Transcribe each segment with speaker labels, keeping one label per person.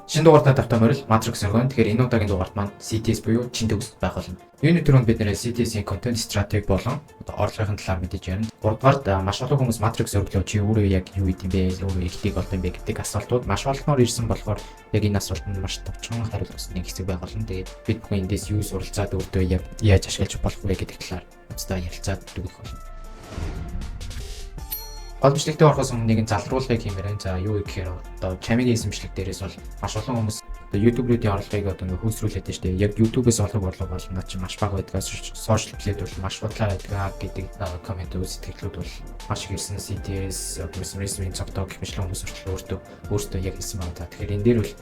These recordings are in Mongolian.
Speaker 1: Шинэ дугаартай давтаа морил Matrix өргөн. Тэгэхээр энэ удаагийн дугаарт маань CTS буюу чин төгс байх болно. Юуны түрүүнд бид нэр CTS-ийн контент стратеги болон орлогын талаар мэдэж ярина. 3-р маш олон хүмүүс Matrix өргөлөө чи өөрөө яг юу хийх юм бэ? Өөрөө ихтэй болд юм бэ гэдэг асуултууд маш олноор ирсэн болохоор яг энэ асуултанд маш товчхон хариулт өгсөн нэг хэсэг байх болно. Тэгээд бид бүхэн эндээс юу суралцаад өөртөө яг яаж ашиглаж болох вэ гэдэг талаар өстой ярилцаад өгөх болно. Гол бичлэгтээ орохоос өмнө нэгэн залруулгыг хиймээрэн. За юу гэхээр одоо чамигийн эсэмшлэг дээрээс бол маш олон хүмүүс YouTube-ийн орлогыг одоо хөөсрүүлээд штэ. Яг YouTube-ээс орлого бол чи маш бага байдгаас social media бол маш бодлоо байдаг гэдэг коммент үзэгдлүүд бол маш их ирсэн. CTS resume цогтоо гэх мэт хүмүүс өөртөө яг хэлсэн байна. Тэгэхээр энэ дээр бол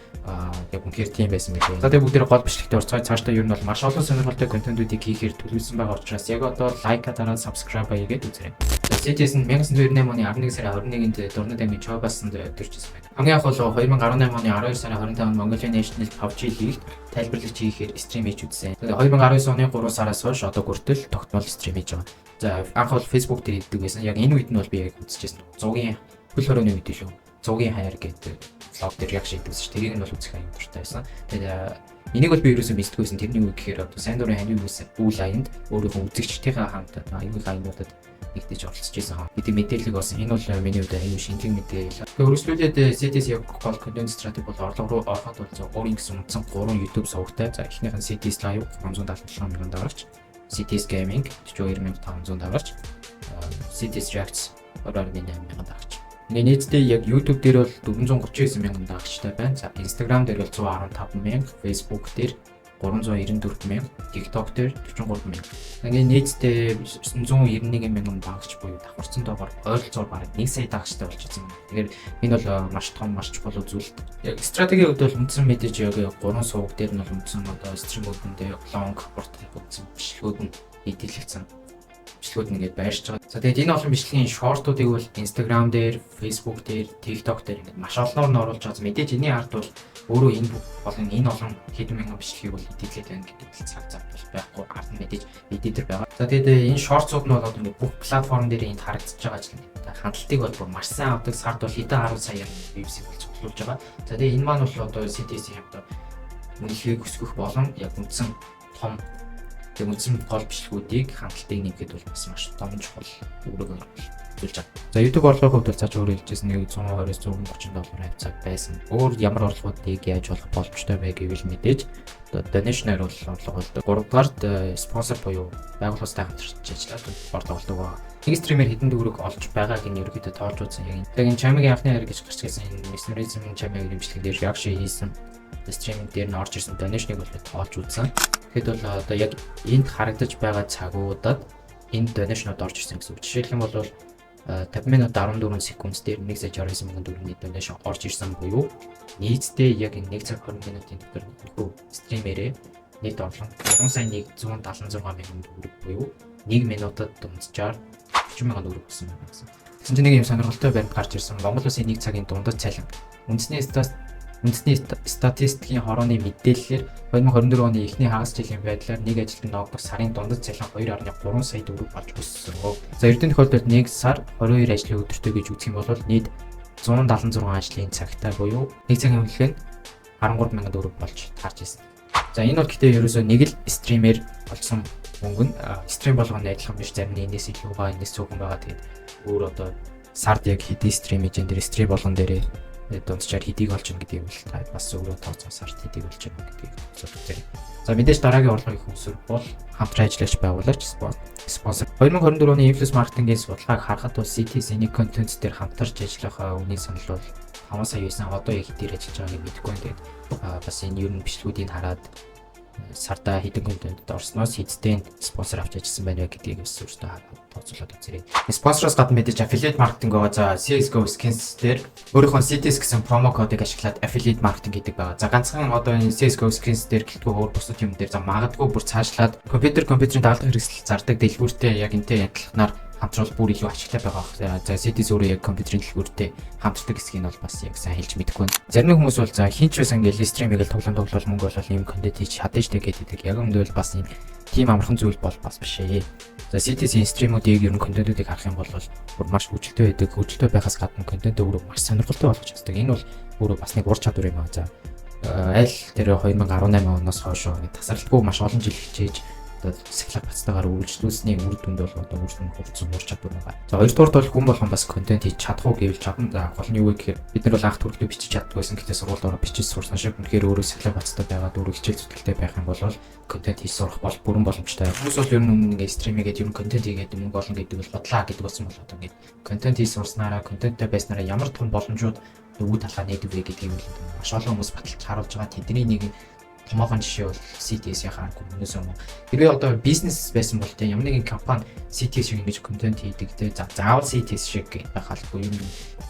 Speaker 1: яг үнэхээр тийм байсан мэлээ. За тэгээ бүгдээ гол бичлэгтээ орцгой цаашдаа ер нь бол маш олон сонирхолтой контентуудыг хийхээр төлөвлөсөн байгаа учраас яг одоо лайка дараа subscribe хийгээд үзээрэй. CTS нь 1998 оны 11 сарын 21-нд Дурнад аймгийн Чобасанд төрчихсөн байна. Хамгийн анх бол 2018 оны 12 сарын 25-нд Mongolian National PUBG League тайлбарлагч хийхээр стрим хийж үзсэн. Тэгээ 2019 оны 3 сараас хойш одоо хүртэл тогтмол стрим хийж байгаа. За анх бол Facebook дээр хийдэг байсан. Яг энэ үед нь бол би яг үзчихсэн. Зугийн хөл хорооны үед шүү. Зугийн хаяр гэдэг блог дээр яг шийдвэрсэн шүү. Тэрийг нь бол үзэх аюул дуртай байсан. Тэгээд энийг бол би ерөөсөө мэддэггүйсэн. Тэрний үг гэхээр одоо сайн дурын ханийн үйл аянд өөрийнхөө үзэгчдийнхээ хамт аюул аянуудад нэгдэж оролцож байсан хаа. Бид мэдээллийг болсон. Энэ бол миний хувьд аюул шинжлэх мэдээлэл. Тэгээд өргөжлүүлээд CTS яг гол контент стратеги бол орлого руу ороход бол өөрийн гэсэн үндсэн 3 YouTube сувагтай. За эхнийх нь CTS Live 377 мянган даварч, CTS Gaming 42500 даварч, CTS Reacts 2.8 мянган даварч. Нийтдээ яг YouTube дээр бол 439 мянган дагагчтай байна. За Instagram дээр бол 115 мянга, Facebook дээр 394 мянга, TikTok дээр 43 мянга. Ингээд нийтдээ 991 мянган дагагч буюу давхарцсан доогоор ойролцоогоор бараг 1 сая дагагчтай болчихсон. Тэгэхээр энэ бол маш том маш чухал үзүүлэлт. Яг стратегийн хувьд бол үндсэн мэдээж яг 3 суваг дээр нь бол үндсэн одоо стримүүдэндээ long port үндсэн бичлэгүүд нь эдэлэгдсэн. Бичлэгүүд нэгээд байршиж байгаа. За тэгээд энэ олон бичлэгийн шортуудыг бол Instagram дээр, Facebook дээр, TikTok дээр ингээд маш олноор нь оруулж байгаа. Мэдээж энэний ард бол өөрөө энэ болон энэ олон хэдэн мянган бичлэгийг бол эдитлээд байна гэдэг цаг зав бол байхгүй. Ард нь мэдээж эдитер байгаа. За тэгээд энэ шортсууд нь бол одоо ингээд бүх платформ дээр энд харагдаж байгаа ч хандлтыг бол бүр маш сайн авдаг. Сард бол хэдэн 10 саяар views-ийг болж цуглуулж байгаа. За тэгээд энэ маань бол одоо CTS-ийн хамт үнэлгээг өсгөх болон яг үндсэн том тэг үндсэн гол бичлэгүүдийг хандлтыг нэмэхэд бол бас маш том чухал үүрэг болж байгаа. За YouTube орлогын хувьд бол цааш өөрөө хэлжсэн нэг 120-130 доллар хавцаг байсан. Өөр ямар орлогуудыг яаж олох боломжтой вэ гэвэл мэдээж donation-аар бол орлого болдог. 3-р спонсор буюу байгууллагатай хамтарч ажиллаад орлого болдог ба. Нэг стример хэдэн төгрөг олж байгааг нь ерөөдөө тоолж үзсэн. Яг энэ чамигийн анхны хайр гэж гарч ирсэн энэ mesmerism чамигийн имжлэгээр яг шиг хийсэн стриминг дээр нь орж ирсэн donation-ыг бол тоолж үзсэн. Тэгэхэд бол одоо яг энд харагдаж байгаа цагуудад энэ donation-ууд орж ирсэн гэсэн үг. Жишээлх юм бол 50 минут 14 секунд дээр 1 сая 69 мянган төгрөгийн donation орж ирсэн буюу нийтдээ яг 1 цаг 20 минутын дотор нөхөө стримерээ нийт орлого 3 сая 176 мянган төгрөг буюу 1 минутад дунджаар 40 мянган төгрөг болсон байна гэсэн. Тэгсэн чинь нэг юм сонирхолтой баримт гарч ирсэн. Монгол Улсын 1 цагийн дундад цалин. Үндэсний статистикийн хорооны мэдээллээр 2024 оны эхний хагас жилийн байдлаар нэг ажилтны ногдох сарын дундад цалин 2.3 сая төгрөг болж өссөн. За эрдэнэ тохиолдолд 1 сар 22 ажлын өдөртөө гэж үзэх юм бол нийт 176 ажлын цагтай буюу нэг цагийн үнэлгээ нь 13 мянган төгрөг болж таарч ирсэн. За энэ бол гэхдээ ерөөсөө нэг л стример болсон мөнгө нь стрим болгоно адилхан биш, зарим нь энэс илүү байгаа, энэс цөөхөн байгаа. Тэгээд өөр одоо сард яг хэдий стрим хийж энэ стрим болгон дээрээ дунджаар хэдийг олж ийн гэдгийг бол бас өөрөө тооцоосоор хэдийг олж ийн гэдгийг зөвлөж. За мэдээж дараагийн орлогын их өсвөр бол хамтран ажиллагч байгуулагч спонсор. 2024 оны Influence Marketing-ийн судалгааг харахад бол CTS энийг контент дээр хамтарч ажиллах үнийн санал бол 5 сая байсан. Одоо яг хэдээр ажиллаж байгааг мэдэхгүй байна. Тэгээд бас энэ ер нь бичлэгүүдийг хараад сарда хэдэн контентэд орсноос хэдтэй спонсор авч ажилласан байна гэдгийг бас өөртөө тооцоолоод үзээрэй. Спонсороос гадна мэдээж affiliate marketing байгаа. За CS:GO skins дээр өөрийнхөө CTS гэсэн промо кодыг ашиглаад affiliate marketing гэдэг байгаа. За ганцхан одоо энэ CS:GO skins дээр гэлтгүй өөр бусад юм дээр за магадгүй бүр цаашлаад компьютерийн даалгавар хэрэгсэл зардаг дэлгүүртэй яг энтэй адилханаар хамтруул бүр илүү ашигтай байгаа. За CTS өөрөө яг компьютерийн дэлгүүртэй хамтардаг хэсгийг нь бол бас яг сайн хэлж мэдэхгүй байна. Зарим хүмүүс бол за хинч байсан ингээл стримийг л тоглоом мөнгө болол ийм контент хийж чадаж тэгээд яг өмнө бол бас ийм тийм амархан зүйл бол бас биш ээ. За CTS-ийн стримүүдийг ер нь контентуудыг харах юм бол бүр маш хүчтэй байдаг. Хүчтэй байхаас гадна контент өөрөө маш сонирхолтой болгож чаддаг. Энэ бол өөрөө бас нэг ур чадвар юм аа. За аль тэр 2018 оноос хойш тасралтгүй маш олон жил хичээж сахилга бацтайгаар үргэлжлүүлсний үр дүнд бол одоо үргэлжлэн хөгжсөн ур чадвар байгаа. За хоёрдугаар бол хүн болгон бас контент хийж чадах уу гэвэл чадна. За гол нь юу вэ гэхээр бид нар бол анх төрөлөө бичиж чаддаг байсан. Гэхдээ сургуульд ороод бичиж сурсан шиг үнэхээр өөрөө сахилга бацтай байгаад өөрөө хичээл зүтгэлтэй байх юм бол контент хийж сурах бол бүрэн боломжтой. Хүмүүс бол ер нь ингээ стримигээд ер нь контент хийгээд мөнгө олон гэдэг бол бодлаа гэдэг болсон бол одоо ингээ контент хийж сурснараа контенттэй байснараа ямар том боломжууд үүд талаа нэгдэг вэ гэдгийг маш олон хүмүүс баталж харуулж байгаа. Тэдний нэг томоохон жишээ бол CTS-ийн харахгүй хүмүүс юм. Хэрвээ одоо бизнес байсан бол тийм ямар нэгэн компани CTS шиг ингэж контент хийдэг те заавал CTS шиг байх албагүй юм.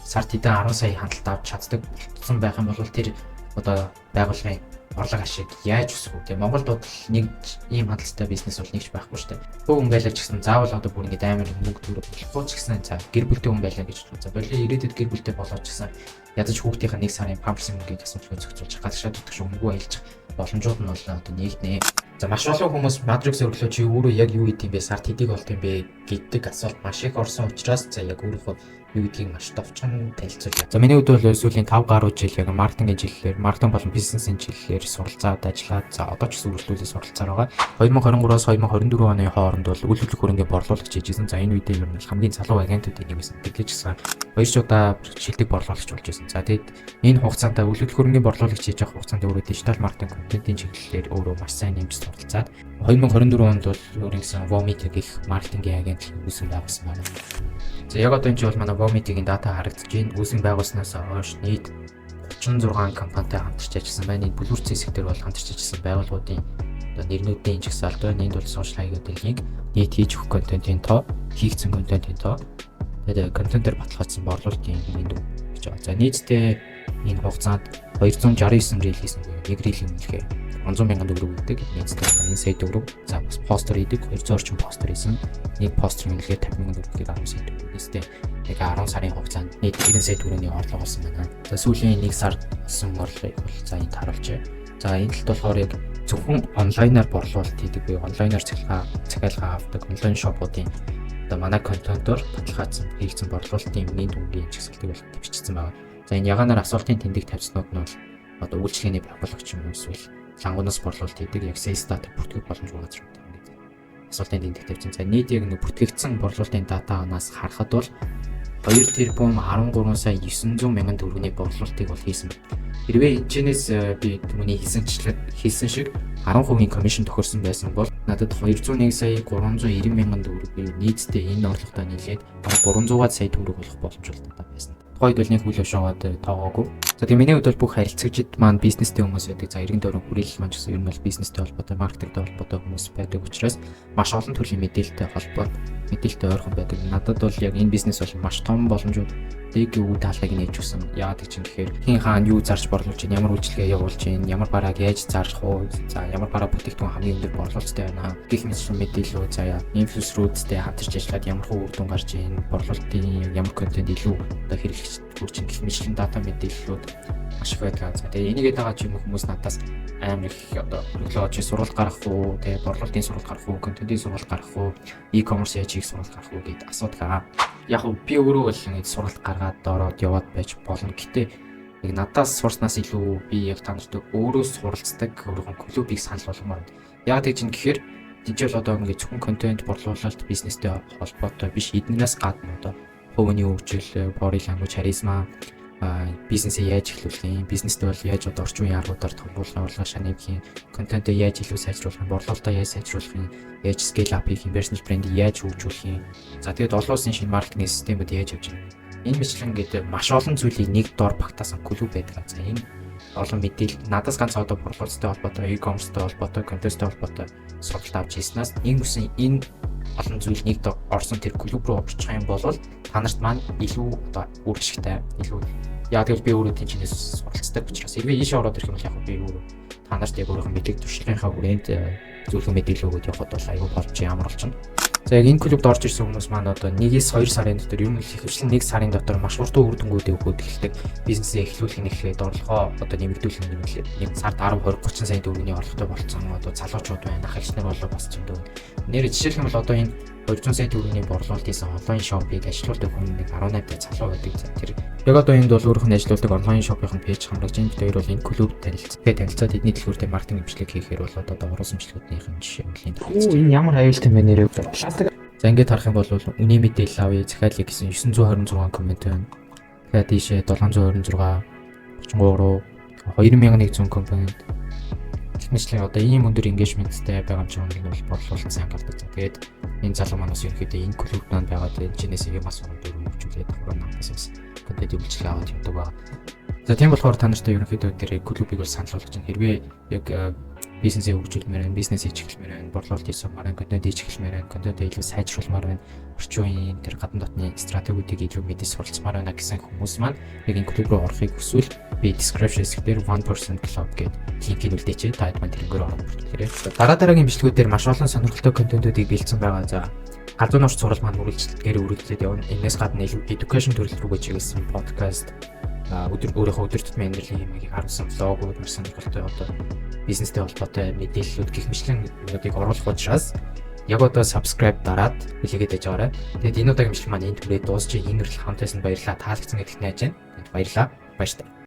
Speaker 1: Сард хэдэн 10 сая хандлт авч чаддаг болсон байх юм бол тэр одоо байгууллагын орлого ашиг яаж өсөх вэ? Монголд бол нэг ийм хандлттай бизнес бол нэгч байхгүй шүү дээ. Бүх хүн байлаа ч гэсэн заавал одоо бүр ингэ амар мөнгө төрөх болохгүй ч гэсэн за гэр бүлтэй хүн байлаа гэж бодсон. За болоо ирээдүйд гэр бүлтэй болоод ч гэсэн ядаж хүүхдийнхээ нэг сарын памперс мөнгөийг асуумжгүй зохицуулж гадагшаа дутах шиг мөнгө аялж боломжууд нь бол одоо нэгнэ. За маш олон хүмүүс Matrix өглөө чи өөрөө яг юу хийдэм бэ? Сард хэдийг болт юм бэ гэдэг асуулт маш их орсон учраас за яг өөрөө юу гэдгийг маш товчхон танилцуулъя. За миний хувьд бол сүүлийн 5 гаруй жил яг маркетингийн чиглэлээр маркетинг болон бизнесийн чиглэлээр суралцаад ажиллаад за одоо ч гэсэн үргэлжлүүлээ суралцаар байгаа. 2023-аас 2024 оны хооронд бол үйл хөдлөх хөрөнгөний борлуулагч хийжсэн. За энэ үедээ ер нь хамгийн залуу агентуудын нэг байсан. Тэглэж гисэн 2 удаа шилдэг борлуулагч болж байсан. За тэгэд энэ хугацаанд үйл хөдлөх хөрөнгөний борлуулагч хийж байгаа хугацаанд өөрөө дижитал маркетинг контентын чиглэлээр өөрөө маш сайн нэмж суралцаад 2024 онд бол өөрийнхөө Vomit гэх маркетингийн агент үүсгэн байгуулсан байна. За яг одоо энэ чинь бол манай Vomit-ийн дата харагдаж байна. Үүсгэн байгуулснаас хойш нийт 36 компанитай хамтарч ажилласан байна. Энэ бүлгэрцэн сектор бол хамтарч ажилласан байгууллагуудын одоо нэрнүүдийн жагсаалт байна. Энд бол сошиал хаягуудын нийт хийж өгөх контентын тоо, хийгдсэн контентын тоо, тэгээд контентээр баталгаажсан борлуулалтын энд гэж байгаа. За нийтдээ энэ хугацаанд 269 рeel хийсэн буюу нэг рeel үнэлэхээр 100,000 төгрөг өгдөг. Нийтдээ 1 сая төгрөг. За бас постэр хийдэг 200 орчим постэр хийсэн. Нэг постэр үнэлэхээр 50,000 төгрөгийг 10 сая төгрөг. Нийтдээ яг 10 сарын хугацаанд нийт 90 сая төгрөгийн орлого болсон байна. За сүүлийн 1 сард болсон орлогыг бол за энд харуулжээ. За энэ талд болохоор яг зөвхөн онлайнаар борлуулалт хийдэг буюу онлайнаар захиалга авдаг онлайн шопуудын одоо манай контентоор баталгаажсан хийгдсэн борлуулалтын өмнгийн дүнгийн жагсаалтыг бол төвчсөн байна. За энэ ягаанаар асуултын тэмдэг тавьснууд нь бол одоо үйлчлэгээний байгуулагч юм эсвэл лангуунаас борлуулалт хийдэг яг sales data бүртгэх боломжтой газар ингээд асуултын тэмдэг тавьсан. За нийт яг нэг бүртгэгдсэн борлуулалтын датанаас харахад бол 2 тэрбум 13 сая 900 мянган төгрөгийн борлуулалтыг бол хийсэн байна. Хэрвээ энэчнээс би түүний хийсэн шиг 10% комисшн тохирсон байсан бол надад 201 сая 390 мянган төгрөг нийтдээ энэ орлоготой нийлээд 300 сая төгрөг болох боломжтой байсан. Тухайд бол нэг хүл өшөөд тоогоогүй. За тийм миний хувьд бол бүх харилцагчид маань бизнестэй хүмүүс байдаг. За иргэн тойрон хүрээлэл маань гэсэн ер нь бол бизнестэй холбоотой, маркетингтэй холбоотой хүмүүс байдаг учраас маш олон төрлийн мэдээлэлтэй мэдээлэлтэй ойрхон байдаг. Надад бол яг энэ бизнес бол маш том боломжууд үүд талыг нээж өгсөн. Яагаад гэж юм гэхээр хин хаана юу зарж борлуулж чинь, ямар үйлчлэгээ явуулж чинь, ямар барааг яаж зарах уу, за ямар бараа бүтээгдэхүүн хамгийн өндөр борлуулалттай байна. Гэх мэт мэдээлэлүүд заяа инфлюенсерүүдтэй хамтарч ажиллаад ямар хөө үр дүн гарч ийн, борлуулалтын ямар контент илүү одоо хэрэглэгч хүрч ин гэх мэт дата мэдээллүүд маш их байдаг. За тэгээ энийгээ дагаад ч юм хүмүүс надаас амар их одоо өглөө чи сургалт гаргах уу, тэгээ борлуулалтын сургалт гаргах уу, контентын сургалт гаргах уу, e-commerce яаж хийх сургалт гаргах уу гэд асуудаг. Яг би өөрөө бол ингэ сургалт гаргаад ороод яваад байж болно. Гэтэ яг надаас сурснаас илүү би яг танарт өөрөө суралцдаг өөрхөн клубыг санал болгомоор. Яг тэгж юм гэхээр дижитал одоо ингэ зөвхөн контент борлуулалт бизнестэй холбоотой биш, эднээс гадна одоо хувийн хөгжил, body language, харизма, бизнесээ яаж эхлүүлэх юм, бизнестэй бол яаж одоо орчин үеийн аргуудаар томруулах, орлого шаныг хийн, контентоо яаж илүү сайжруулах юм, борлуулалтаа яаж сайжруулах юм, яаж scale up хийх юм, personal brand яаж хөгжүүлэх юм. За тэгээд олон улсын шинэ маркетинг системүүд яаж явж байна. Энэ мэтлэн гэдэг маш олон зүйлийг нэг дор багтаасан клуб байдаг. За энэ олон мэдээлэл надаас ганц одоо борлуулалттай холбоотой, e-commerceтэй холбоотой, контенттэй холбоотой сургалт авч хийснаас энэ олон зүйл нэг дор орсон тэр клуб руу орчих юм бол та нарт маань илүү одоо үр ашигтай, илүү яг тэгэл би өөрөө тэнцэнээс суралцдаг учраас хэрвээ ийшээ ороод ирэх юм бол яг би өөрөө та нарт яг өөрийнхөө мэдлэг туршлагынхаа хүрээнд зөвлөгөө мэдээлэл өгөөд явахд бол аюул болж ямар болчихно. За яг энэ клубд орж ирсэн хүмүүс маань одоо 1-2 сарын дотор ер нь ихэвчлэн 1 сарын дотор маш хурдан үр дүнгуудыг өгөөд эхэлдэг. Бизнесээ эхлүүлэх нэхлээд орлогоо одоо нэмэгдүүлэх нэмэлт нэг сард 10, 20, 30 сая төгрөгийн орлоготой болцсон одоо залуучууд байна, ахлагч нар болоо бас ч юм дөө. Нэр жишээлх юм бол одоо энэ 200 сая төгрөгийн борлуулалт хийсэн онлайн шопыг ажилуулдаг хүн нэг 18-тай залуу байдаг. Тэр яг одоо энд бол өөрөөх нь ажилуулдаг онлайн шопын пэйж хамрагч энэ хоёр бол энэ клуб танилцаад эдний дэлгүүртээ маркетинг имжлэг хийхээр бол одоо уруулсан имжлэгүүдийн жишээ бол энэ ямар аюултай юм бэ нэрээ. За ингээд харах юм бол үний мэдээлэл авъя захиалъя гэсэн 926 коммент байна. Тэгээд тийшээ 726 33 2100 коммент. Техникчлэн одоо ийм өндөр engagement-тэй байгаа юм чинь бол бодлуулалт сайн гардаг. Тэгээд энэ залуу манаас ерөөхдөө энэ клубнанд байгаа жинээс юм асуух дээр хөгжүүлээд давхар надаас контент үйлчлэг аваад явдаг ба. За тийм болохоор та нартай ерөөхдөө тэр клубыг бол санал болгож байна. Хэрвээ яг бизнесээ хөгжүүлмээр байна, бизнес хийчихмээр байна, борлуулалт хийсмээр байна, контент хийчихмээр байна, контент илүү сайжруулмаар байна. Орчин үеийн тэр гадна дотны стратегиудыг илүү мэдээ суралцмаар байна гэсэн хүмүүс маань яг энэ клуб руу орохыг хүсвэл би description хэсгээр 1% club гэдэг линкийг үлдээч. Та хэд маань тэрнгээр орох бүртгэрээ. Дараагийн бичлэгүүдээр маш олон сонирхолтой контентуудыг бэлдсэн байгаа. За галзуун орч сурал маань үргэлжлэлтээр үргэлжлээд явна. Энээс гадна илүү education төрөл рүүгээ чиглэсэн podcast өөрийнхөө өдөр тутмын амьдралын юмыг харуулсан блогууд маш сонирхолтой одоо бизнестэй холбоотой мэдээллүүд гэх мэтлэн юмнуудыг оруулах учраас яг одоо subscribe дараад хэлгээд байж байгаарай. Тэгээд энэ удаагийн бичлэг маань энэ түрээ дуусчих. Энэ хүртэл хамт байсан баярлалаа. Таалагдсан гэдэгт найж байна. Баярлалаа. Баярлалаа.